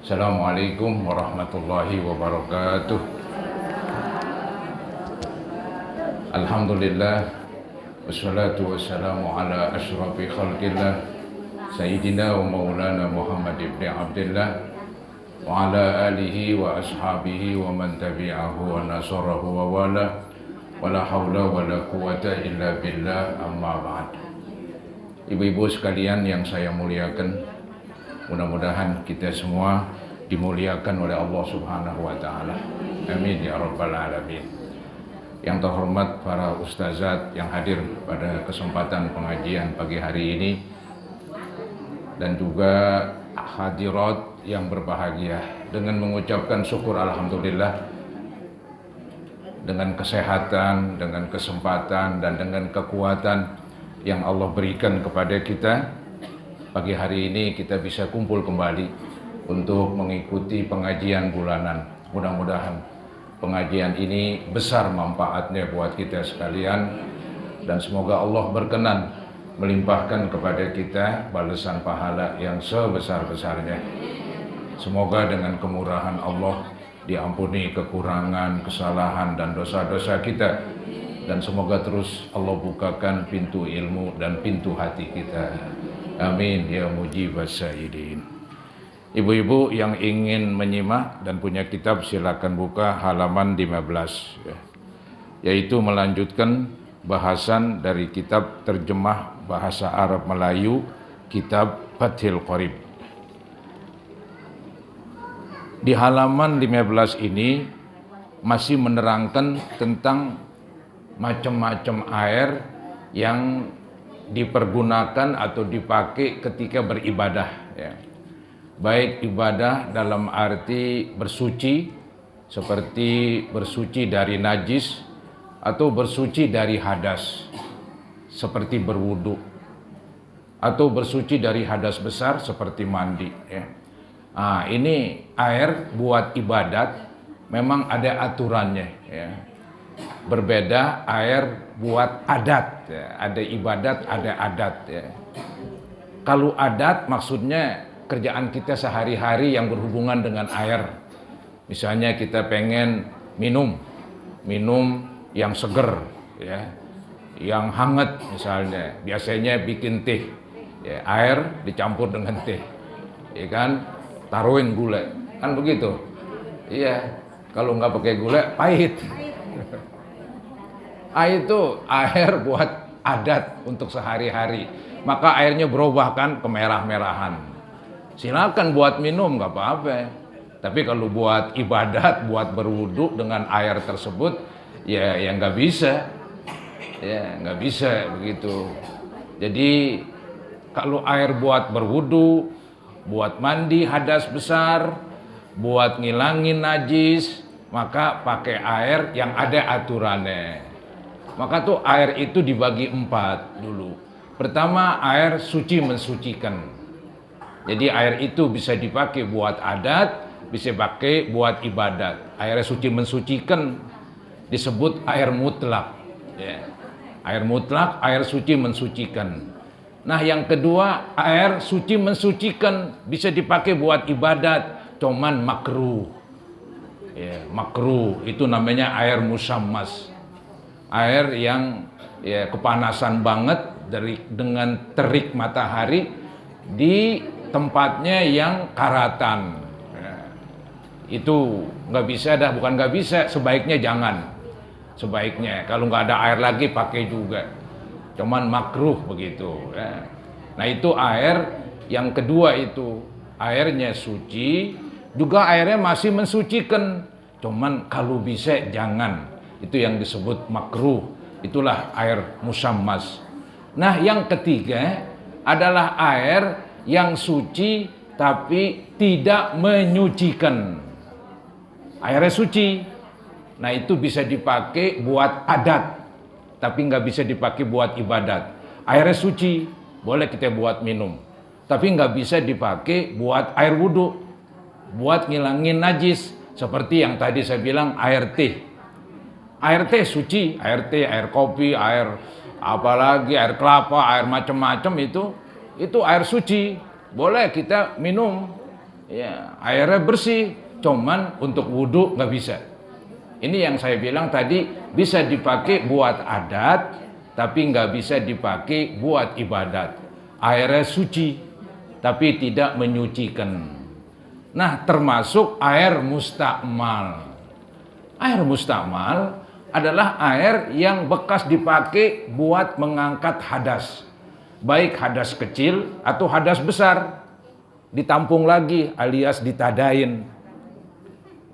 Assalamualaikum warahmatullahi wabarakatuh. Alhamdulillah, wassalatu wassalamu ala asyrafil khalqillah, Sayyidina wa maulana Muhammad ibn Abdullah, wa ala alihi wa ashabihi wa man tabi'ahu wa nasarahu wa wala, wa la hawla wa la quwata illa billah, amma ba'd. Ibu-ibu sekalian yang saya muliakan, mudah-mudahan kita semua dimuliakan oleh Allah Subhanahu wa taala. Amin ya rabbal alamin. Yang terhormat para ustazat yang hadir pada kesempatan pengajian pagi hari ini, dan juga hadirat yang berbahagia, dengan mengucapkan syukur alhamdulillah dengan kesehatan, dengan kesempatan, dan dengan kekuatan yang Allah berikan kepada kita. Pagi hari ini kita bisa kumpul kembali untuk mengikuti pengajian bulanan. Mudah-mudahan pengajian ini besar manfaatnya buat kita sekalian, dan semoga Allah berkenan melimpahkan kepada kita balasan pahala yang sebesar-besarnya. Semoga dengan kemurahan Allah diampuni kekurangan, kesalahan, dan dosa-dosa kita, dan semoga terus Allah bukakan pintu ilmu dan pintu hati kita. Amin ya mujibas sa'idin. Ibu-ibu yang ingin menyimak dan punya kitab silakan buka halaman 15, yaitu melanjutkan bahasan dari kitab terjemah bahasa Arab Melayu, kitab Fathul Qorib. Di halaman 15 ini masih menerangkan tentang macam-macam air yang dipergunakan atau dipakai ketika beribadah, ya. Baik ibadah dalam arti bersuci, seperti bersuci dari najis, atau bersuci dari hadas, seperti berwudu, atau bersuci dari hadas besar, seperti mandi, ya. Ini air buat ibadat memang ada aturannya, ya. Berbeda air buat adat, ya. Ada ibadat, ada adat, ya. Kalau adat maksudnya kerjaan kita sehari-hari yang berhubungan dengan air. Misalnya kita pengen minum yang seger, ya, yang hangat misalnya. Biasanya bikin teh, ya, air dicampur dengan teh, ya kan, taruhin gula, kan begitu. Iya, kalau nggak pakai gula pahit. Itu air buat adat untuk sehari-hari. Maka airnya berubah kan ke merah-merahan. Silakan buat minum, nggak apa-apa. Tapi kalau buat ibadat, buat berwudu dengan air tersebut, ya nggak bisa, ya nggak bisa begitu. Jadi kalau air buat berwudu, buat mandi hadas besar, buat ngilangin najis, maka pakai air yang ada aturannya. Maka tuh air itu dibagi 4 dulu. Pertama, air suci mensucikan. Jadi air itu bisa dipakai buat adat, bisa dipakai buat ibadat. Air suci mensucikan disebut air mutlak, ya. Air mutlak, air suci mensucikan. Nah, yang kedua, air suci mensucikan bisa dipakai buat ibadat, cuman makruh. Ya, makruh itu namanya air musammas. Air yang ya kepanasan banget dengan terik matahari di tempatnya yang karatan, ya. Itu nggak bisa dah, bukan nggak bisa, sebaiknya jangan. Sebaiknya kalau nggak ada air lagi pakai juga, cuman makruh begitu, ya. Nah, itu air yang kedua, itu airnya suci, juga airnya masih mensucikan, cuman kalau bisa jangan. Itu yang disebut makruh, itulah air musammas. Nah, yang ketiga adalah air yang suci tapi tidak menyucikan. Airnya suci, nah itu bisa dipakai buat adat, tapi nggak bisa dipakai buat ibadat. Airnya suci, boleh kita buat minum, tapi nggak bisa dipakai buat air wudhu, buat ngilangin najis, seperti yang tadi saya bilang air teh. Air teh suci, air teh, air kopi, air apalagi, air kelapa, air macam-macam itu air suci, boleh kita minum. Ya, airnya bersih, cuman untuk wudhu nggak bisa. Ini yang saya bilang tadi, bisa dipakai buat adat, tapi nggak bisa dipakai buat ibadat. Airnya suci, tapi tidak menyucikan. Nah, termasuk air mustakmal. Air mustakmal adalah air yang bekas dipakai buat mengangkat hadas. Baik hadas kecil atau hadas besar. Ditampung lagi alias ditadain.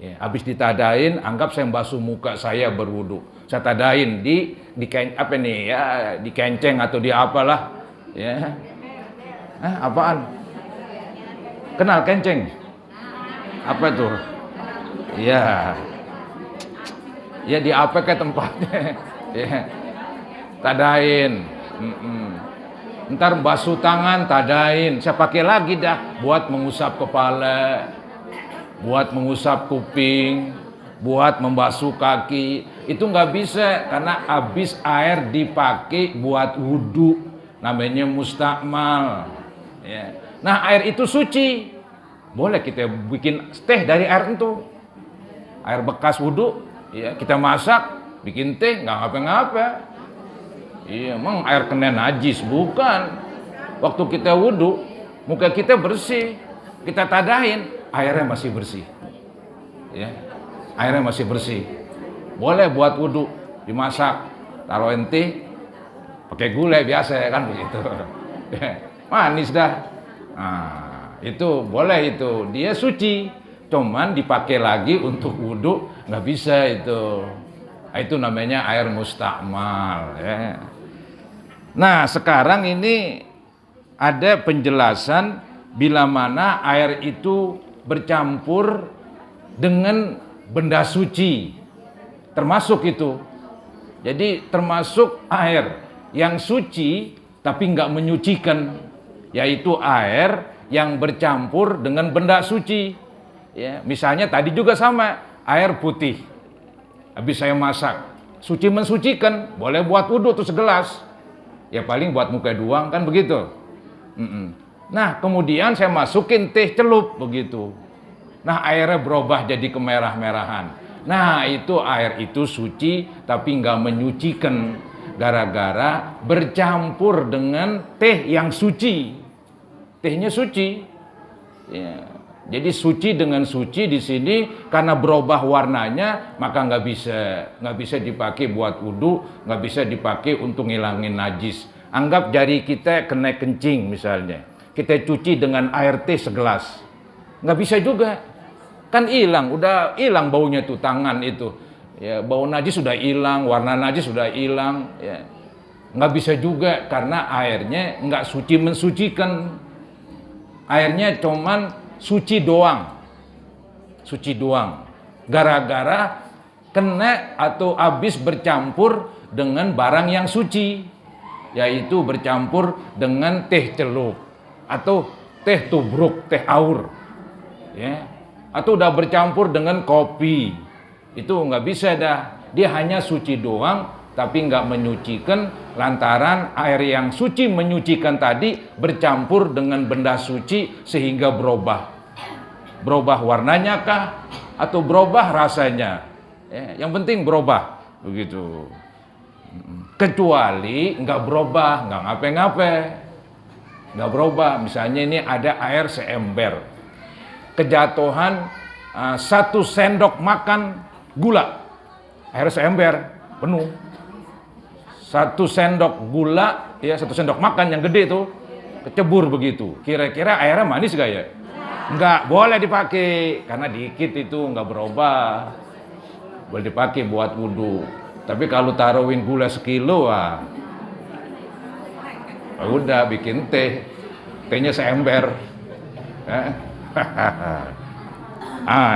Ya, habis ditadain, anggap saya basuh muka saya berwudu. Saya tadain di apa nih ya, di kenceng atau di apalah. Ya. Apaan? Kenal kenceng? Apa tuh? Ya. Ya di apa ke tempatnya? Ya. Tadain. Ntar basuh tangan, tadain. Saya pakai lagi dah buat mengusap kepala, buat mengusap kuping, buat membasuh kaki. Itu nggak bisa karena habis air dipakai buat wudhu, namanya mustakmal. Ya. Nah, air itu suci. Boleh kita bikin teh dari air itu. Air bekas wudhu, ya, kita masak, bikin teh, nggak ngapa-ngapa. Iya, emang air kena najis, bukan. Waktu kita wudhu, muka kita bersih, kita tadain, airnya masih bersih. Ya, airnya masih bersih. Boleh buat wudhu, dimasak, taruhin teh, pakai gulai biasa kan begitu. Manis dah. Nah, itu boleh itu, dia suci. Cuman dipakai lagi untuk wudhu nggak bisa itu. Itu namanya air mustakmal. Ya. Nah, sekarang ini ada penjelasan bila mana air itu bercampur dengan benda suci. Termasuk itu. Jadi termasuk air yang suci tapi nggak menyucikan, yaitu air yang bercampur dengan benda suci. Ya, misalnya tadi juga sama, air putih. Habis saya masak, suci mensucikan, boleh buat wudhu tuh segelas. Ya paling buat muka doang kan begitu. Nah, kemudian saya masukin teh celup begitu. Nah, airnya berubah jadi kemerah-merahan. Nah, itu air itu suci tapi nggak menyucikan. Gara-gara bercampur dengan teh yang suci. Tehnya suci. Ya. Jadi suci dengan suci di sini karena berubah warnanya, maka nggak bisa dipakai buat wudhu, nggak bisa dipakai untuk ngilangin najis. Anggap jari kita kena kencing misalnya, kita cuci dengan air teh segelas, nggak bisa juga, kan hilang, udah hilang baunya tuh tangan itu. Ya, bau najis sudah hilang, warna najis sudah hilang. Ya. Nggak bisa juga karena airnya nggak suci mensucikan. Airnya cuman suci doang. Suci doang. Gara-gara kena atau habis bercampur dengan barang yang suci. Yaitu bercampur dengan teh celup. Atau teh tubruk, teh aur. Ya. Atau udah bercampur dengan kopi. Itu nggak bisa dah. Dia hanya suci doang, tapi nggak menyucikan lantaran air yang suci menyucikan tadi bercampur dengan benda suci sehingga berubah. Berubah warnanya kah? Atau berubah rasanya? Ya, yang penting berubah. Begitu. Kecuali nggak berubah, nggak ngape-ngape. Nggak berubah. Misalnya ini ada air seember. Kejatuhan 1 sendok makan gula, air seember penuh. 1 sendok gula, ya 1 sendok makan yang gede tuh, kecebur begitu. Kira-kira airnya manis gak ya? Enggak, boleh dipakai karena dikit itu nggak berubah. Boleh dipakai buat wudhu. Tapi kalau taruhin gula sekilo, udah bikin teh, tehnya seember.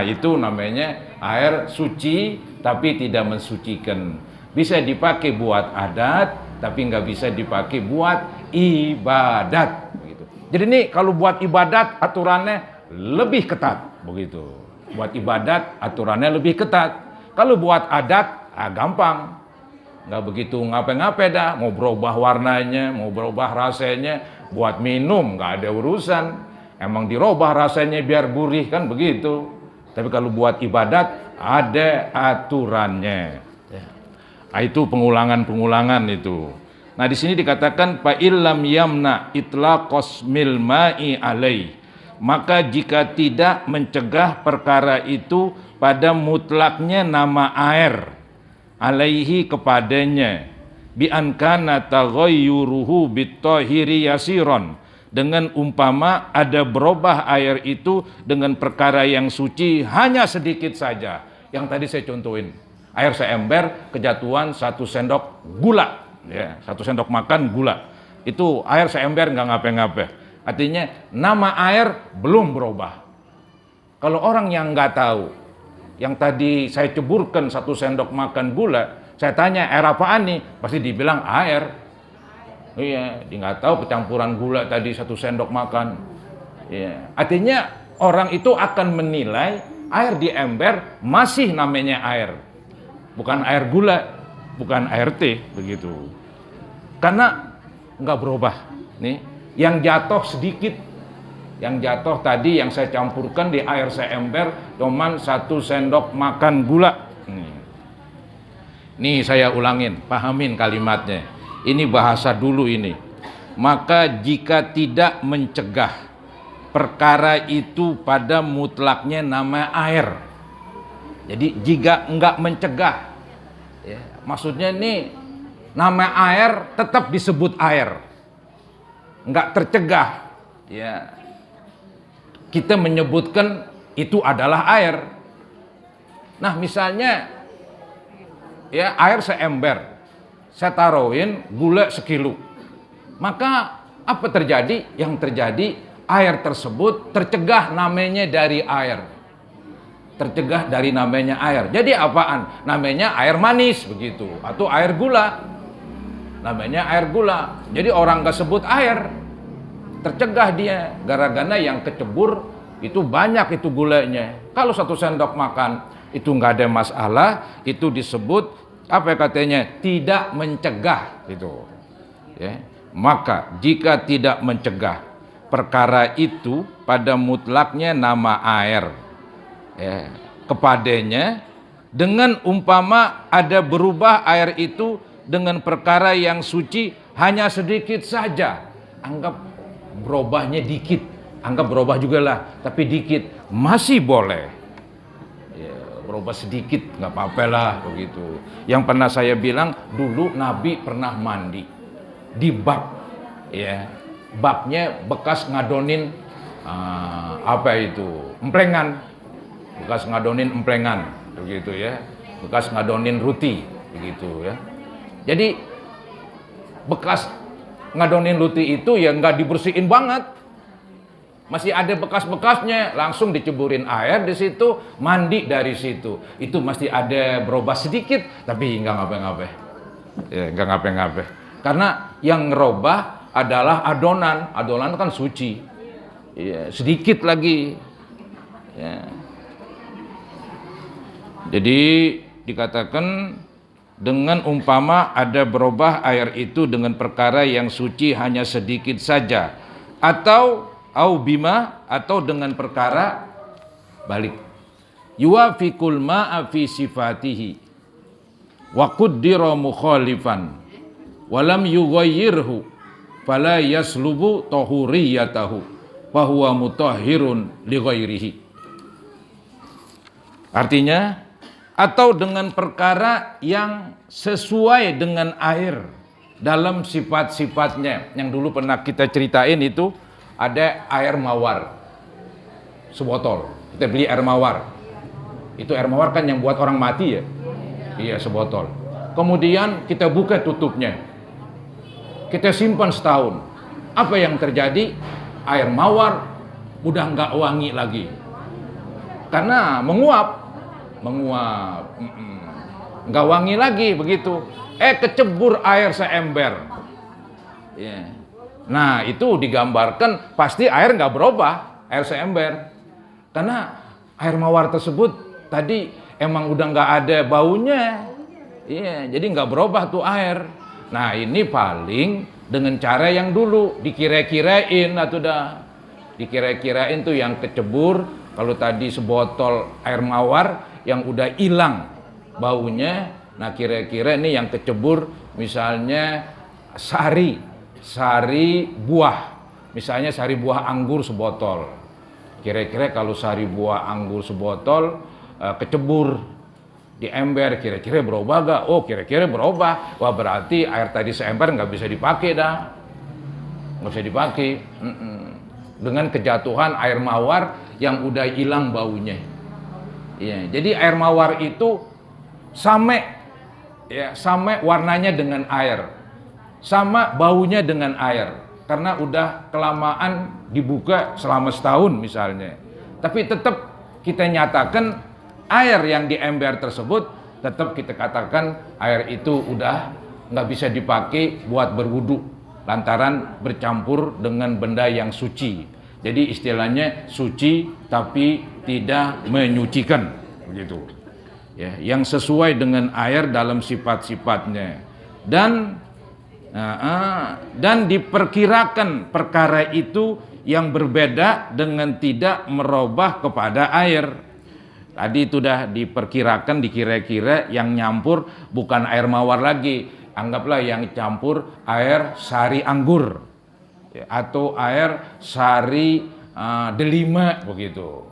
Itu namanya air suci tapi tidak mensucikan. Bisa dipakai buat adat tapi nggak bisa dipakai buat ibadat begitu. Jadi ini kalau buat ibadat aturannya lebih ketat begitu. Buat ibadat aturannya lebih ketat. Kalau buat adat gampang. Nggak begitu ngapain-ngapain dah, mau berubah warnanya, mau berubah rasanya, buat minum nggak ada urusan. Emang dirubah rasanya biar gurih kan begitu. Tapi kalau buat ibadat ada aturannya. Ya. Nah, itu pengulangan-pengulangan itu. Nah, di sini dikatakan fa illam yamna itlaqos mil ma'i alai. Maka jika tidak mencegah perkara itu pada mutlaknya nama air alaihi kepadanya bi an kana taghayyuruhu bitahiri yasiron, dengan umpama ada berubah air itu dengan perkara yang suci hanya sedikit saja. Yang tadi saya contohin, air seember kejatuhan 1 sendok gula, ya, 1 sendok makan gula, itu air seember nggak ngapain-ngapain. Artinya nama air belum berubah. Kalau orang yang nggak tahu, yang tadi saya ceburkan 1 sendok makan gula, saya tanya air apaan nih, pasti dibilang air. Iya, dia nggak tahu kecampuran gula tadi 1 sendok makan. Iya. Artinya orang itu akan menilai air di ember masih namanya air, bukan air gula, bukan air teh, begitu. Karena nggak berubah. Nih, yang jatuh sedikit, yang jatuh tadi yang saya campurkan di air seember cuman 1 sendok makan gula. Nih saya ulangin, pahamin kalimatnya. Ini bahasa dulu ini. Maka jika tidak mencegah perkara itu pada mutlaknya nama air. Jadi jika enggak mencegah, ya, maksudnya ini nama air tetap disebut air, enggak tercegah, ya. Kita menyebutkan itu adalah air. Nah, misalnya ya air seember, saya taruhin gula 1 kilo. Maka apa terjadi? Yang terjadi air tersebut tercegah namanya dari air. Tercegah dari namanya air. Jadi apaan? Namanya air manis begitu, atau air gula. Namanya air gula. Jadi orang gak sebut air. Tercegah dia gara-gara yang kecebur itu banyak itu gulanya. Kalau 1 sendok makan itu nggak ada masalah, itu disebut apa katanya? Tidak mencegah itu. Ya. Maka jika tidak mencegah perkara itu pada mutlaknya nama air, ya, kepadanya dengan umpama ada berubah air itu dengan perkara yang suci hanya sedikit saja, anggap berubahnya dikit, anggap berubah juga lah, tapi dikit masih boleh, ya, berubah sedikit nggak apa-apa lah begitu. Yang pernah saya bilang dulu Nabi pernah mandi di bak, ya, baknya bekas ngadonin apa itu emplengan, bekas ngadonin emplengan begitu ya, bekas ngadonin roti begitu ya. Jadi bekas ngadonin roti itu ya nggak dibersihin banget, masih ada bekas-bekasnya, langsung diceburin air di situ, mandi dari situ. Itu masih ada berubah sedikit, tapi nggak ngapa-ngapain, ya, nggak ngapa-ngapain. Karena yang ngerubah adalah adonan, adonan kan suci, ya, sedikit lagi. Ya. Jadi dikatakan dengan umpama ada berubah air itu dengan perkara yang suci hanya sedikit saja, atau bima, atau dengan perkara balik, yuwafiqul ma'a fi sifatihi wa qaddara mukhalifan walam yughayyirhu fala yaslubu tahuriyatahu fa huwa mutahhirun li ghairihi. Artinya, atau dengan perkara yang sesuai dengan air dalam sifat-sifatnya. Yang dulu pernah kita ceritain itu ada air mawar sebotol, kita beli air mawar, itu air mawar kan yang buat orang mati ya, iya, sebotol. Kemudian kita buka tutupnya, kita simpan setahun. Apa yang terjadi? Air mawar udah nggak wangi lagi karena menguap, nggak wangi lagi begitu. Kecebur air seember, yeah. Nah itu digambarkan pasti air nggak berubah, air seember, karena air mawar tersebut tadi emang udah nggak ada baunya, yeah. Jadi nggak berubah tuh air. Nah ini paling dengan cara yang dulu dikira-kirain atau dah, Dikira-kirain tuh yang kecebur, kalau tadi sebotol air mawar yang udah hilang baunya, nah kira-kira ini yang kecebur misalnya sari buah, misalnya sari buah anggur sebotol. Kira-kira kalau sari buah anggur sebotol kecebur di ember, kira-kira berubah gak? Oh, kira-kira berubah. Wah, berarti air tadi seember nggak bisa dipakai dah, nggak bisa dipakai. Dengan kejatuhan air mawar yang udah hilang baunya. Ya, jadi air mawar itu sama, ya, sama warnanya dengan air, sama baunya dengan air, karena udah kelamaan dibuka selama setahun misalnya. Tapi tetap kita nyatakan air yang di ember tersebut, tetap kita katakan air itu udah nggak bisa dipakai buat berwudu lantaran bercampur dengan benda yang suci. Jadi istilahnya suci tapi tidak menyucikan, begitu. Ya, yang sesuai dengan air dalam sifat-sifatnya. Dan diperkirakan perkara itu yang berbeda dengan tidak merubah kepada air. Tadi itu sudah diperkirakan, dikira-kira yang nyampur bukan air mawar lagi. Anggaplah yang campur air sari anggur, ya, atau air sari delima, begitu.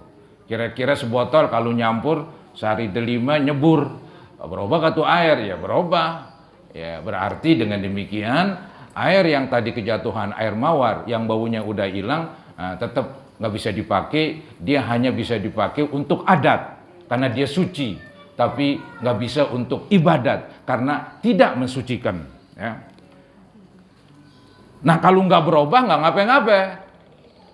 Kira-kira sebotol kalau nyampur sari delima nyebur, berubah atau air? Ya berubah. Ya, berarti dengan demikian air yang tadi kejatuhan air mawar yang baunya udah hilang, tetap nggak bisa dipakai. Dia hanya bisa dipakai untuk adat karena dia suci, tapi nggak bisa untuk ibadat karena tidak mensucikan. Ya. Nah, kalau nggak berubah nggak ngapa-ngapa.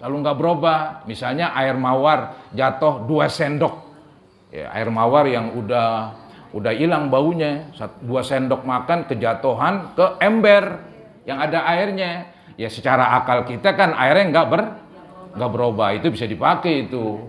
Kalau nggak berubah, misalnya air mawar jatuh 2 sendok, ya, air mawar yang udah hilang baunya, 2 sendok makan kejatuhan ke ember yang ada airnya. Ya secara akal kita kan airnya nggak berubah, itu bisa dipakai itu,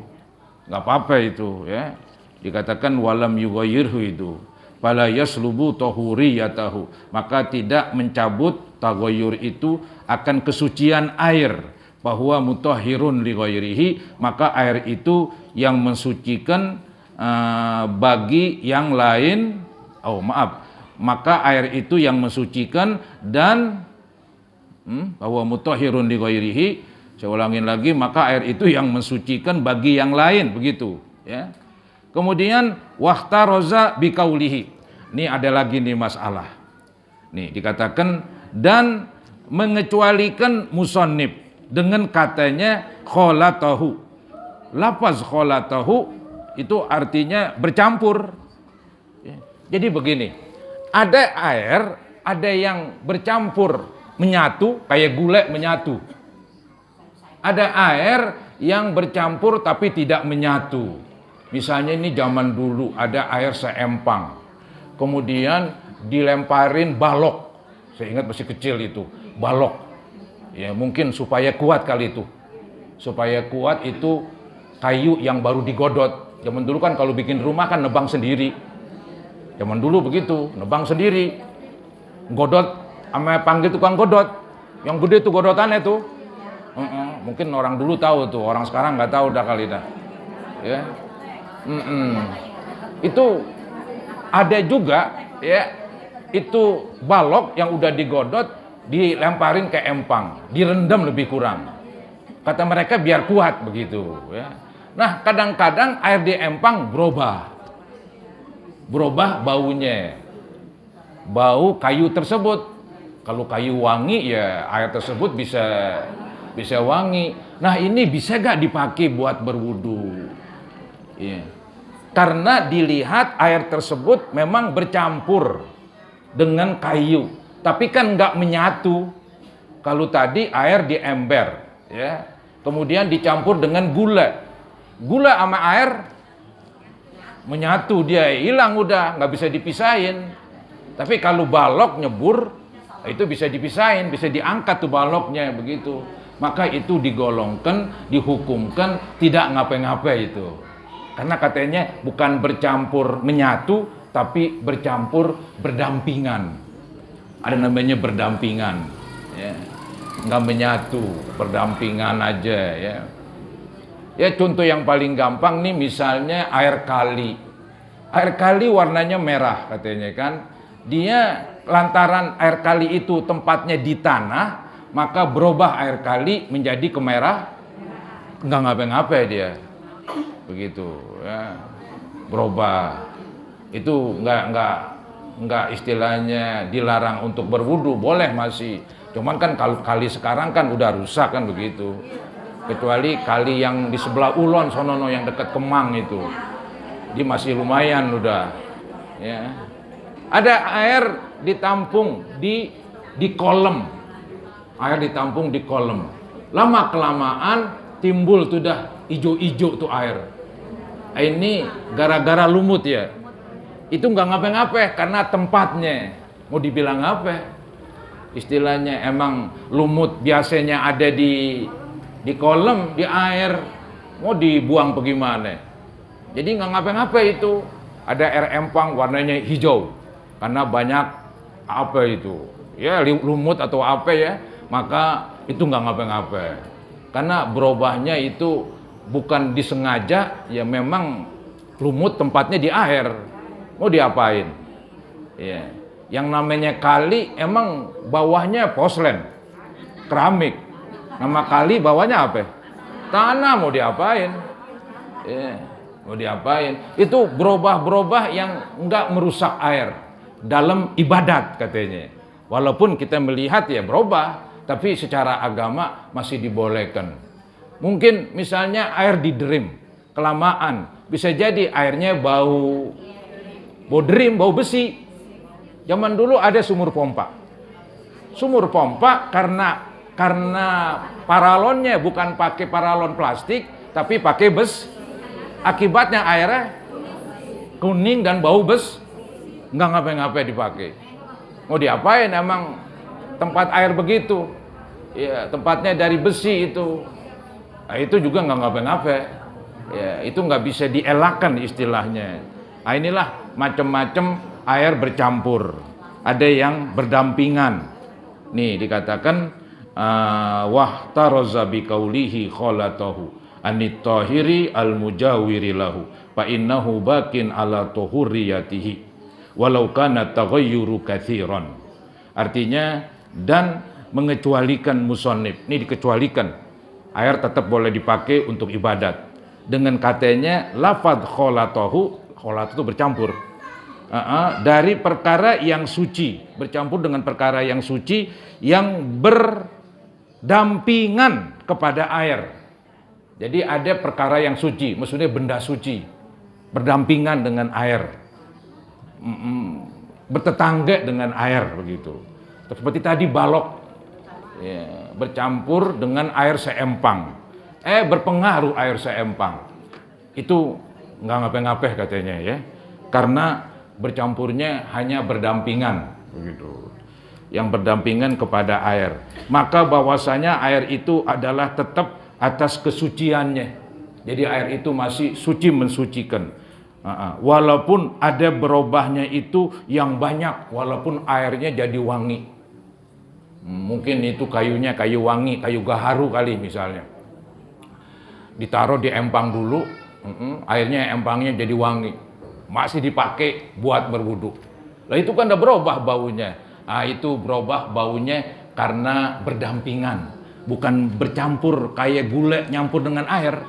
nggak apa-apa itu, ya. Dikatakan walam yughayyirhu itu, fala yaslubu tahuriyatahu, maka tidak mencabut taghayyur itu akan kesucian air, bahwa mutahhirun li ghairihi, maka air itu yang mensucikan bagi yang lain. Maka air itu yang mensucikan dan bahwa mutahhirun li ghairihi, saya ulangin lagi, maka air itu yang mensucikan bagi yang lain, begitu, ya. Kemudian wahtaroza bikaulihi. Ini ada lagi nih masalah. Nih dikatakan dan mengecualikan musannif dengan katanya kholatahu. Lafaz kholatahu itu artinya bercampur. Jadi begini, ada air, ada yang bercampur menyatu kayak gulai menyatu. Ada air yang bercampur tapi tidak menyatu. Misalnya ini zaman dulu ada air seempang, kemudian dilemparin balok. Saya ingat masih kecil itu, balok. Ya mungkin supaya kuat kali itu. Supaya kuat itu kayu yang baru digodot. Zaman dulu kan kalau bikin rumah kan nebang sendiri. Zaman dulu begitu, nebang sendiri. Godot, sama panggil tukang godot. Yang gede tuh godotannya tuh. Mungkin orang dulu tahu tuh, orang sekarang nggak tahu dah kali dah. Ya. Itu ada juga, ya, itu balok yang udah digodot dilemparin ke empang, direndam lebih kurang. Kata mereka biar kuat begitu, ya. Nah, kadang-kadang air di empang berubah baunya, bau kayu tersebut. Kalau kayu wangi, ya air tersebut bisa wangi. Nah, ini bisa gak dipakai buat berwudu? Ya. Karena dilihat air tersebut memang bercampur dengan kayu, tapi kan nggak menyatu. Kalau tadi air di ember, ya, kemudian dicampur dengan gula sama air menyatu, dia hilang udah, nggak bisa dipisahin. Tapi kalau balok nyebur, itu bisa dipisahin, bisa diangkat tuh baloknya begitu. Maka itu digolongkan, dihukumkan tidak ngapain-ngapain itu. Karena katanya bukan bercampur menyatu, tapi bercampur berdampingan. Ada namanya berdampingan, ya. Nggak menyatu, berdampingan aja, ya. Ya contoh yang paling gampang nih misalnya air kali. Air kali warnanya merah katanya kan. Dia lantaran air kali itu tempatnya di tanah, maka berubah air kali menjadi kemerah. Nggak ngapain-ngapain dia. Begitu ya. Berubah. Itu nggak istilahnya dilarang untuk berwudu, boleh masih. Cuman kan kalau kali sekarang kan udah rusak kan begitu. Kecuali kali yang di sebelah Ulon sonono yang dekat Kemang itu, dia masih lumayan udah ya. Ada air ditampung di kolam, air ditampung di kolam, lama kelamaan timbul tuh dah ijo-ijo tuh air. Ini gara-gara lumut ya. Itu nggak ngapain-ngapain karena tempatnya, mau dibilang apa istilahnya, emang lumut biasanya ada di kolam, di air, mau dibuang bagaimana? Jadi nggak ngapa-ngapain itu. Ada air empang warnanya hijau karena banyak apa itu ya, lumut atau apa ya, maka itu nggak ngapa-ngapain karena berubahnya itu bukan disengaja ya, memang lumut tempatnya di air, mau diapain ya. Yang namanya kali emang bawahnya porselen, keramik. Nama kali bawahnya apa? Tanah, mau diapain? Ya, mau diapain? Itu berubah-berubah yang enggak merusak air dalam ibadat katanya. Walaupun kita melihat ya berubah, tapi secara agama masih dibolehkan. Mungkin misalnya air diderim kelamaan, bisa jadi airnya bau derim, bau besi. Zaman dulu ada sumur pompa. Sumur pompa karena paralonnya bukan pakai paralon plastik, tapi pakai bes. Akibatnya airnya kuning dan bau bes, nggak ngapain-ngapain dipakai. Mau diapain emang tempat air begitu? Ya tempatnya dari besi itu. Nah, itu juga nggak ngapain-ngapain. Ya itu nggak bisa dielakkan istilahnya. Nah, inilah macam-macam air bercampur. Ada yang berdampingan. Nih dikatakan wahtaraza biqaulihi khalatahu anit tahiri al mujawiri lahu fa innahu bakin ala tuhuriyatihi walau kana taghayyuru katsiran. Artinya dan mengecualikan musannif. Ini dikecualikan. Air tetap boleh dipakai untuk ibadat. Dengan katanya lafadz khalatahu, khalat itu bercampur. Dari perkara yang suci, bercampur dengan perkara yang suci yang berdampingan kepada air. Jadi ada perkara yang suci, maksudnya benda suci, berdampingan dengan air, bertetangga dengan air begitu. Seperti tadi balok, ya, bercampur dengan air seempang, berpengaruh air seempang, itu nggak ngapain-ngapain katanya ya, karena bercampurnya hanya berdampingan begitu, yang berdampingan kepada air. Maka bahwasanya air itu adalah tetap atas kesuciannya. Jadi air itu masih suci, mensucikan. Walaupun ada berubahnya itu yang banyak, walaupun airnya jadi wangi. Mungkin itu kayunya kayu wangi, kayu gaharu kali misalnya. Ditaruh di empang dulu, airnya empangnya jadi wangi. Masih dipakai buat berwudu. Lah itu kan udah berubah baunya. Nah, itu berubah baunya karena berdampingan, bukan bercampur kayak gula nyampur dengan air.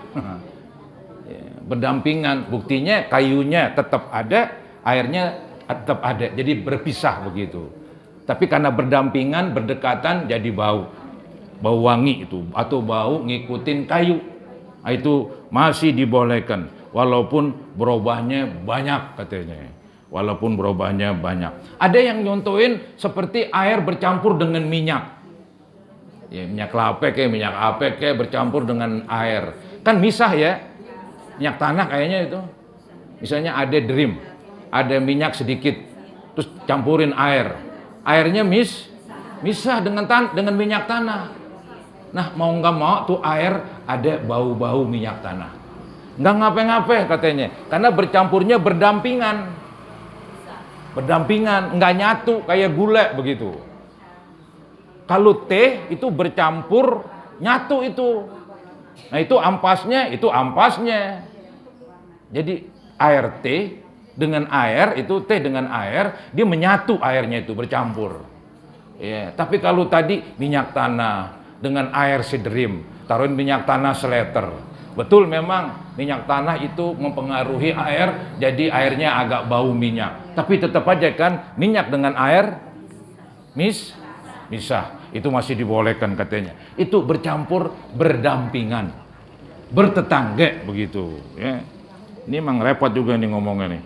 Berdampingan, buktinya kayunya tetap ada, airnya tetap ada. Jadi berpisah begitu. Tapi karena berdampingan, berdekatan jadi bau wangi itu, atau bau ngikutin kayu. Nah, itu masih dibolehkan. Walaupun berubahnya banyak katanya. Walaupun berubahnya banyak. Ada yang nyontoin seperti air bercampur dengan minyak. Ya, minyak kelapa kayak minyak apa kayak bercampur dengan air. Kan misah ya. Minyak tanah kayaknya itu. Misalnya ada derim, ada minyak sedikit, terus campurin air. Airnya misah dengan minyak tanah. Nah, mau nggak mau tuh air ada bau-bau minyak tanah. Nggak ngapain-ngapain katanya, karena bercampurnya berdampingan, nggak nyatu kayak gula begitu. Kalau teh itu bercampur nyatu itu, Nah itu ampasnya. Jadi air teh dengan air, itu teh dengan air, dia menyatu, airnya itu bercampur. Ya, tapi kalau tadi minyak tanah dengan air sidrim, taruhin minyak tanah seliter. Betul, memang minyak tanah itu mempengaruhi air, jadi airnya agak bau minyak. Tapi tetap aja kan minyak dengan air misah. Itu masih dibolehkan katanya. Itu bercampur, berdampingan, bertetangga begitu. Ya. Ini memang repot juga nih ngomongnya nih.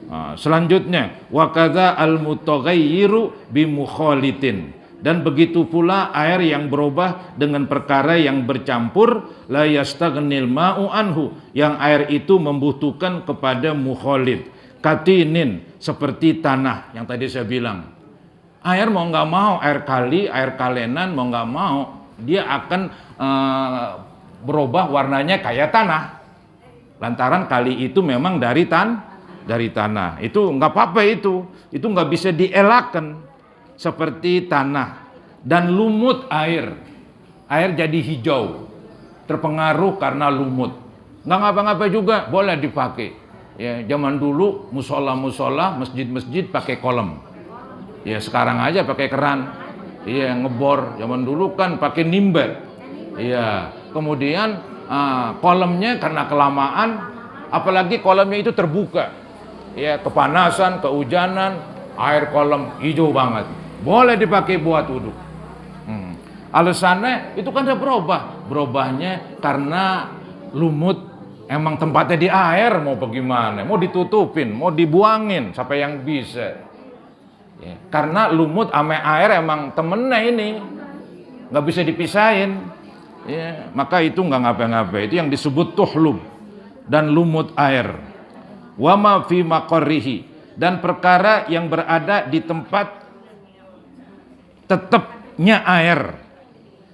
Nah, selanjutnya wakadza al-mutaghayyiru bimukhalitin, dan begitu pula air yang berubah dengan perkara yang bercampur, la yastaghnil ma'u anhu, yang air itu membutuhkan kepada mukhalid, katinin, seperti tanah yang tadi saya bilang. Air mau nggak mau, air kali, air kalenan mau nggak mau, dia akan berubah warnanya kayak tanah. Lantaran kali itu memang dari tanah. Itu nggak apa-apa, itu nggak bisa dielakkan, seperti tanah. Dan lumut air jadi hijau, terpengaruh karena lumut. Nggak ngapa-ngapa juga, boleh dipakai. Ya, zaman dulu musola, masjid pakai kolam. Ya, sekarang aja pakai keran. Iya, ngebor. Zaman dulu kan pakai nimba. Iya, kemudian kolamnya karena kelamaan, apalagi kolamnya itu terbuka, ya, kepanasan, kehujanan, air kolam hijau banget, boleh dipakai buat wudhu. Alasannya itu kan berubahnya karena lumut emang tempatnya di air, mau bagaimana, mau ditutupin, mau dibuangin, siapa yang bisa. Ya, karena lumut sama air emang temennya ini, nggak bisa dipisahin. Ya, maka itu nggak ngapa-ngapa. Itu yang disebut tuhlub dan lumut air. Wama fi maqarrihi, dan perkara yang berada di tempat tetapnya air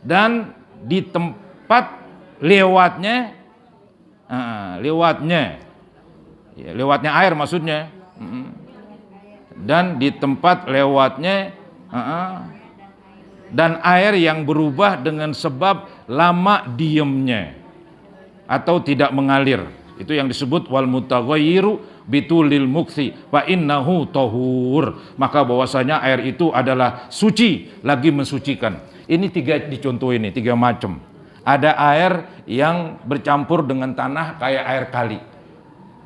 dan di tempat lewatnya air maksudnya, dan di tempat lewatnya dan air yang berubah dengan sebab lama diamnya atau tidak mengalir, itu yang disebut wal mutaghayyiru bitulil mukthi fa innahu tahur, maka bahwasanya air itu adalah suci lagi mensucikan. Ini dicontohin, 3 macam. Ada air yang bercampur dengan tanah kayak air kali,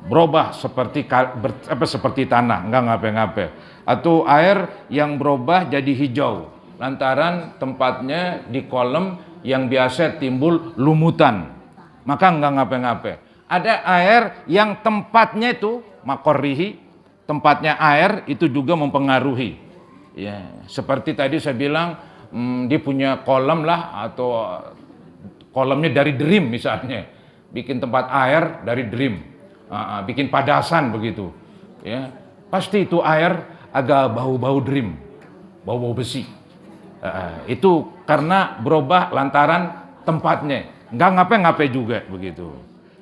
berubah seperti tanah, enggak ngapa-ngapa. Atau air yang berubah jadi hijau lantaran tempatnya di kolam yang biasa timbul lumutan, maka enggak ngapa-ngapa. Ada air yang tempatnya itu makorrihi, tempatnya air itu juga mempengaruhi. Ya, seperti tadi saya bilang, dia punya kolam lah, atau kolamnya dari dream misalnya, bikin tempat air dari dream, bikin padasan begitu. Ya, pasti itu air agak bau-bau dream, bau-bau besi. Itu karena berubah lantaran tempatnya, nggak ngapain juga begitu.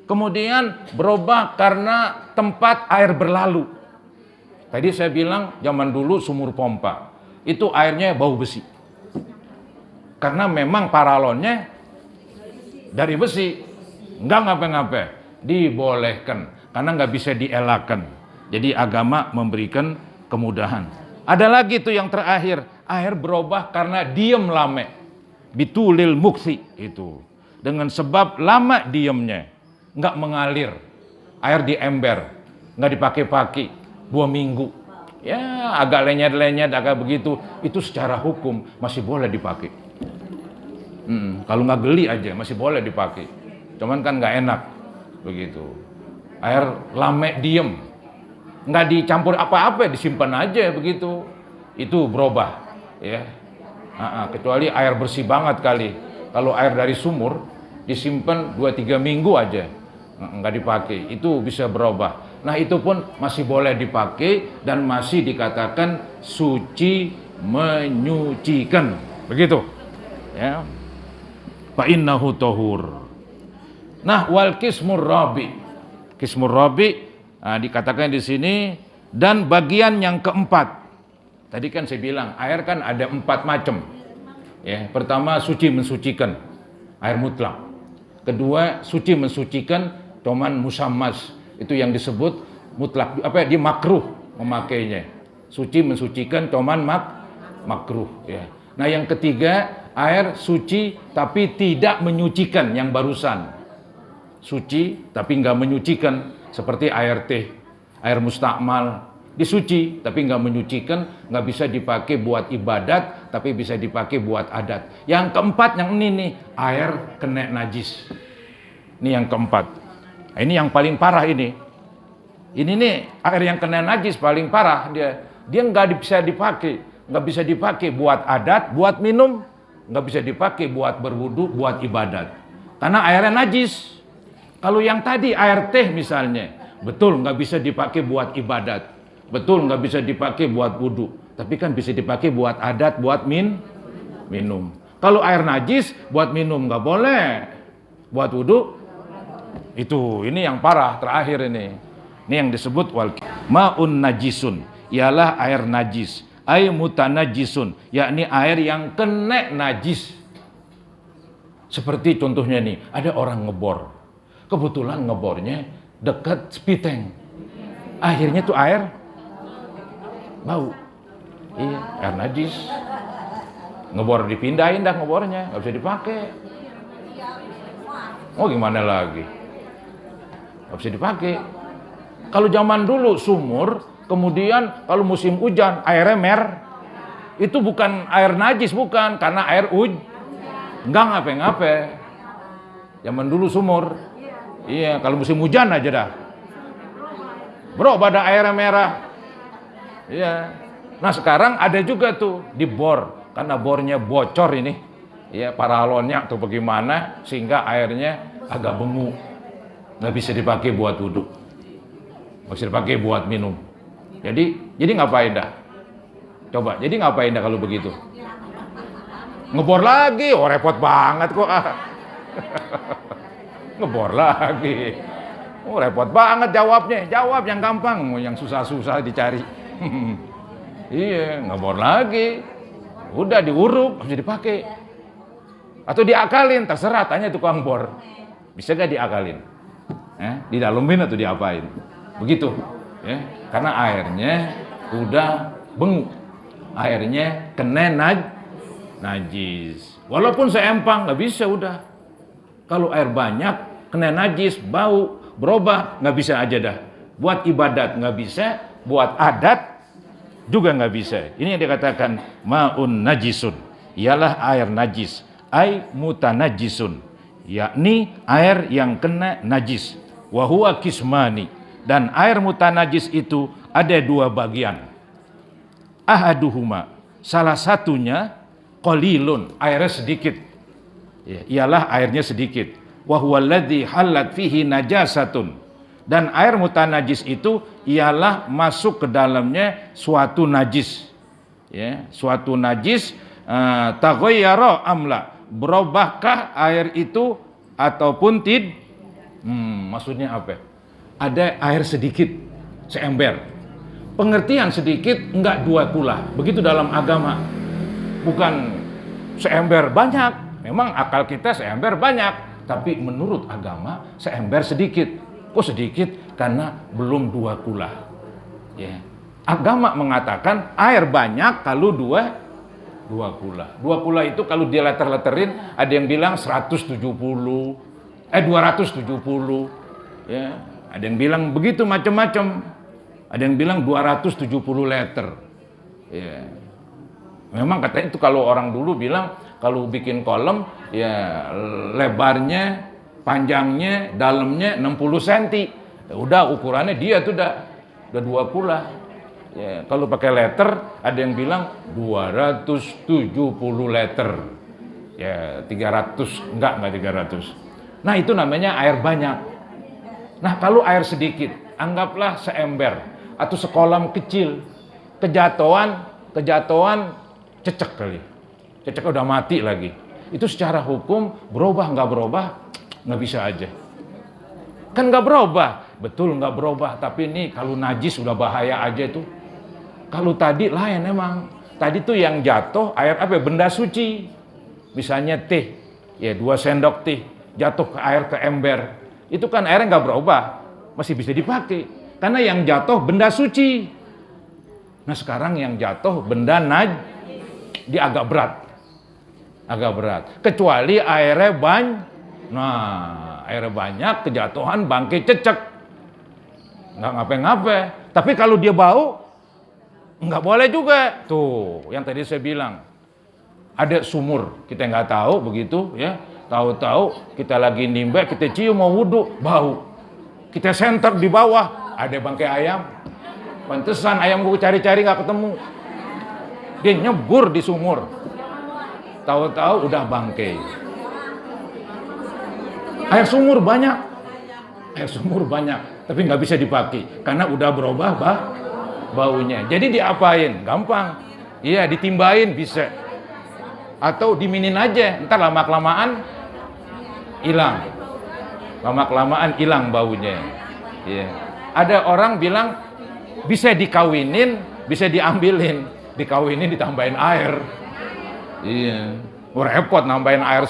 Kemudian berubah karena tempat air berlalu. Tadi saya bilang zaman dulu sumur pompa itu airnya bau besi, karena memang paralonnya dari besi, nggak ngapa-ngapa, dibolehkan karena nggak bisa dielakkan. Jadi agama memberikan kemudahan. Ada lagi tuh yang terakhir, air berubah karena diam lama, bitulil mukthi, itu dengan sebab lama diamnya, nggak mengalir, air di ember, nggak dipakai 2 minggu, ya agak lenyet-lenyet, agak begitu, itu secara hukum masih boleh dipakai. Kalau nggak geli aja masih boleh dipakai, cuman kan nggak enak begitu. Air lama diem, nggak dicampur apa-apa, disimpan aja begitu, itu berubah, ya. Kecuali air bersih banget kali. Kalau air dari sumur disimpan 2-3 minggu aja, nggak dipakai, itu bisa berubah. Nah itu pun masih boleh dipakai dan masih dikatakan suci menyucikan, begitu, ya. Fa innahu tahur. Nah, wal qismur rabi, dikatakan di sini, dan bagian yang keempat. Tadi kan saya bilang air kan ada 4 macam. Ya, pertama suci mensucikan, air mutlak. Kedua, suci mensucikan, cuman musammas. Itu yang disebut mutlak, dia makruh memakainya. Suci mensucikan, cuman makruh ya. Nah, yang ketiga, air suci tapi tidak menyucikan yang barusan. Suci tapi nggak menyucikan, seperti air teh, air mustakmal. Disuci tapi nggak menyucikan, nggak bisa dipakai buat ibadat, tapi bisa dipakai buat adat. Yang keempat, yang ini nih, air kena najis. Ini yang keempat. Nah, ini yang paling parah ini. Ini nih air yang kena najis paling parah dia. Dia nggak bisa dipakai, nggak bisa dipakai buat adat, buat minum, nggak bisa dipakai buat berwudu, buat ibadat. Karena airnya najis. Kalau yang tadi air teh misalnya, betul nggak bisa dipakai buat ibadat. Betul nggak bisa dipakai buat wudhu, tapi kan bisa dipakai buat adat, buat minum. Kalau air najis buat minum nggak boleh, buat wudhu ini yang parah terakhir ini. Ini yang disebut ma'un najisun, ialah air najis. Ay mutanajisun, yakni air yang kena najis. Seperti contohnya nih, ada orang ngebor, kebetulan ngebornya dekat spiteng, akhirnya tuh air bau. Iya, air najis. Ngebor dipindahin dah ngebornya, nggak bisa dipakai. Oh, gimana lagi? Nggak bisa dipakai. Kalau zaman dulu sumur, kemudian kalau musim hujan airnya itu bukan air najis, bukan, karena air enggak ngape-ngape. Zaman dulu sumur. Iya, kalau musim hujan aja dah. Bro, pada airnya merah. Iya. Nah, sekarang ada juga tuh di bor, karena bornya bocor ini, ya paralonnya atau bagaimana, sehingga airnya agak bengu, nggak bisa dipakai buat wudhu, nggak bisa dipakai buat minum. Jadi ngapain dah? Coba, jadi ngapain dah kalau begitu? Ngebor lagi, oh repot banget kok. Ngebor lagi, oh repot banget jawabnya. Jawab yang gampang, yang susah-susah dicari. Iya, ngebor lagi. Udah diuruk, bisa dipakai. Atau diakalin, terserah, tanya tukang bor. Bisa gak diakalin? Didalemin atau diapain? Begitu. Ya, karena airnya udah bengu. Airnya kena najis. Walaupun seempang, nggak bisa udah. Kalau air banyak, kena najis, bau, berubah, nggak bisa aja dah. Buat ibadat nggak bisa, buat adat juga nggak bisa. Ini yang dikatakan ma'un najisun, ialah air najis. Ai mutanajisun, yakni air yang kena najis. Wa huwa kismani, dan air mutanajis itu ada dua bagian. Ahaduhuma, salah satunya qalilun, airnya sedikit. Ialah airnya sedikit. Wa huwa alladzi halat fihi najasatun. Dan air mutanajis itu ialah masuk ke dalamnya suatu najis. Ya, suatu najis taghayyara amla. Berubahkah air itu ataupun maksudnya apa? Ada air sedikit, seember. Pengertian sedikit enggak dua kula. Begitu dalam agama. Bukan seember banyak. Memang akal kita seember banyak, tapi menurut agama seember sedikit. Kok sedikit? Karena belum dua kula. Ya. Agama mengatakan air banyak kalau dua kula. Dua kula itu kalau dia leter-leterin, ada yang bilang 270, ya. Ada yang bilang begitu macam-macam. Ada yang bilang 270 liter. Ya. Memang katanya itu kalau orang dulu bilang kalau bikin kolam ya lebarnya, panjangnya, dalamnya 60 cm. Ya udah ukurannya dia tuh udah 2 kula. Ya, kalau pakai liter ada yang bilang 270 liter. Ya 300, enggak 300. Nah, itu namanya air banyak. Nah, kalau air sedikit, anggaplah seember atau sekolam kecil, kejatuhan cecek kali. Cecek udah mati lagi. Itu secara hukum berubah nggak berubah? Nggak bisa aja. Kan nggak berubah. Betul nggak berubah. Tapi ini kalau najis udah bahaya aja tuh. Kalau tadi lain emang. Tadi tuh yang jatuh air apa? Benda suci. Misalnya teh. Ya 2 sendok teh. jatuh ke air, ke ember, itu kan airnya nggak berubah, masih bisa dipakai. Karena yang jatuh benda suci. Nah sekarang yang jatuh benda dia agak berat. Kecuali airnya airnya banyak, kejatuhan, bangkai cecek, nggak ngapain-ngapain. Tapi kalau dia bau, nggak boleh juga. Tuh, yang tadi saya bilang, ada sumur, kita nggak tahu begitu ya. Tahu-tahu kita lagi nimba, kita cium mau wudhu, bau. Kita senter di bawah, ada bangkai ayam. Pantesan ayam gue cari-cari nggak ketemu. Dia nyebur di sumur. Tahu-tahu udah bangkai. Air sumur banyak, tapi nggak bisa dipakai karena udah berubah baunya. Jadi diapain? Gampang. Iya, ditimbain bisa. Atau diminin aja, ntar lama-kelamaan hilang baunya. Iya. Ada orang bilang bisa dikawinin, bisa diambilin. Dikawinin ditambahin air. Iya. Repot nambahin air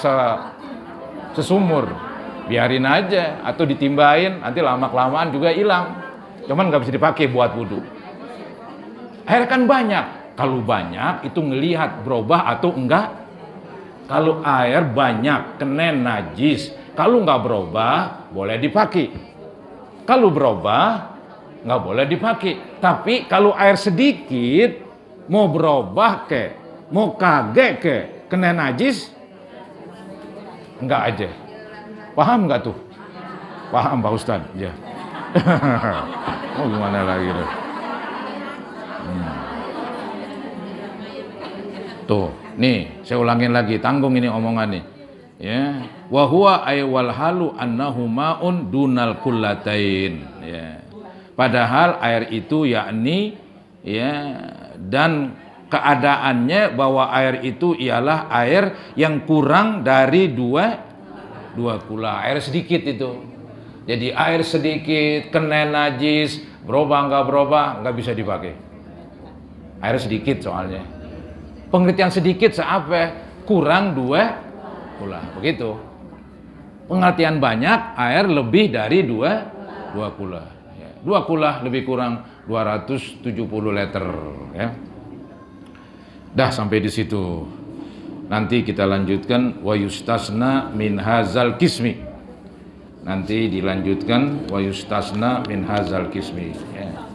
sesumur. Biarin aja atau ditimbahin, nanti lama-kelamaan juga hilang. Cuman nggak bisa dipakai buat wudhu. Air kan banyak. Kalau banyak itu ngelihat berubah atau enggak. Kalau air banyak kena najis, kalau nggak berubah boleh dipakai. Kalau berubah nggak boleh dipakai. Tapi kalau air sedikit mau berubah mau kagak kena najis, enggak aja. Paham nggak tuh? Paham Pak Ustadz? Ya. Oh gimana lagi tuh? Tuh, nih saya ulangin lagi, tanggung ini omongan nih. Ya, wa huwa ay wal halu annahu ma'un dunal kullatain. Ya. Padahal air itu yakni ya, dan keadaannya bahwa air itu ialah air yang kurang dari dua kula. Air sedikit itu. Jadi air sedikit kena najis, berubah nggak bisa dipakai. Air sedikit soalnya. Pengertian sedikit seapa? Kurang 2 kula. Begitu. Pengertian banyak, air lebih dari 2 kula. Ya. 2 kula lebih kurang 270 liter. Ya. Dah sampai di situ. Nanti kita lanjutkan wa yustasna min hazal kismi. Nanti dilanjutkan wa yustasna min hazal kismi. Ya.